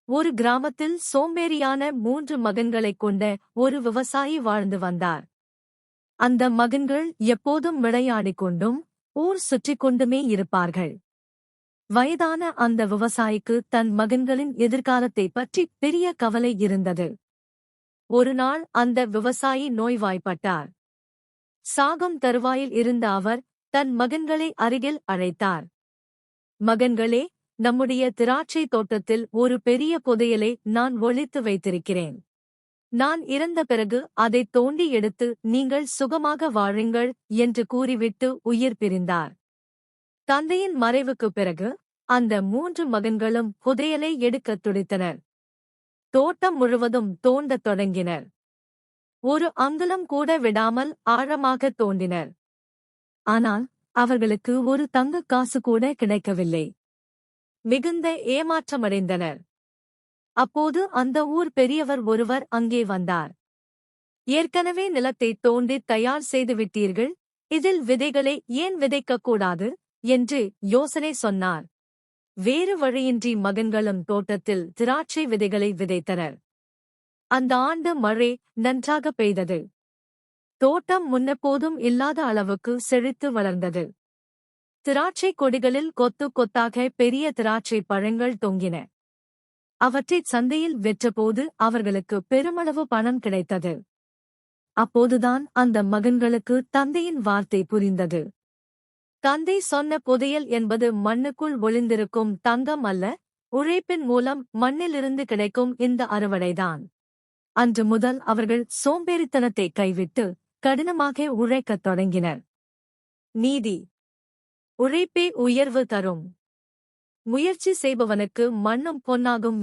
ஒரு கிராமத்தில் சோம்பேறியான 3 மகன்களைக் கொண்ட ஒரு விவசாயி வாழ்ந்து வந்தார். அந்த மகன்கள் எப்போதும் விளையாடிக் கொண்டும் ஊர் சுற்றிக் கொண்டுமே இருப்பார்கள். வயதான அந்த விவசாயிக்கு தன் மகன்களின் எதிர்காலத்தைப் பற்றி பெரிய கவலை இருந்தது. ஒருநாள் அந்த விவசாயி நோய்வாய்ப்பட்டார். சாகும் தருவாயில் இருந்த அவர் தன் மகன்களை அருகில் அழைத்தார். மகன்களே, நம்முடைய திராட்சை தோட்டத்தில் ஒரு பெரிய புதையலை நான் ஒளித்து வைத்திருக்கிறேன். நான் இறந்த பிறகு அதைத் தோண்டி எடுத்து நீங்கள் சுகமாக வாழுங்கள் என்று கூறிவிட்டு உயிர் பிரிந்தார். தந்தையின் மறைவுக்குப் பிறகு அந்த 3 மகன்களும் புதையலை எடுக்கத் துடித்தனர். தோட்டம் முழுவதும் தோண்டத் தொடங்கினர். ஒரு அங்குலம் கூட விடாமல் ஆழமாகத் தோண்டினர். ஆனால் அவர்களுக்கு ஒரு தங்கக் காசு கூட கிடைக்கவில்லை. மிகுந்த ஏமாற்றமடைந்தனர். அப்போது அந்த ஊர் பெரியவர் ஒருவர் அங்கே வந்தார். ஏற்கனவே நிலத்தை தோண்டி தயார் செய்துவிட்டீர்கள், இதில் விதைகளை ஏன் விதைக்கக்கூடாது என்று யோசனை சொன்னார். வேறு வழியின்றி மகன்களும் தோட்டத்தில் திராட்சை விதைகளை விதைத்தனர். அந்த ஆண்டு மழை நன்றாக பெய்தது. தோட்டம் முன்னெப்போதும் இல்லாத அளவுக்கு செழித்து வளர்ந்தது. திராட்சை கொடிகளில் கொத்து கொத்தாக பெரிய திராட்சை பழங்கள் தொங்கின. அவற்றைச் சந்தையில் விற்றபோது அவர்களுக்கு பெருமளவு பணம் கிடைத்தது. அப்போதுதான் அந்த மகன்களுக்கு தந்தையின் வார்த்தை புரிந்தது. தந்தை சொன்ன புதையல் என்பது மண்ணுக்குள் ஒளிந்திருக்கும் தங்கம் அல்ல, உழைப்பின் மூலம் மண்ணிலிருந்து கிடைக்கும் இந்த அறுவடைதான். அன்று முதல் அவர்கள் சோம்பேறித்தனத்தை கைவிட்டு கடினமாக உழைக்கத் தொடங்கினர். நீதி. உழைப்பே உயர்வு தரும். முயற்சி செய்பவனுக்கு மண்ணும் பொன்னாகும்.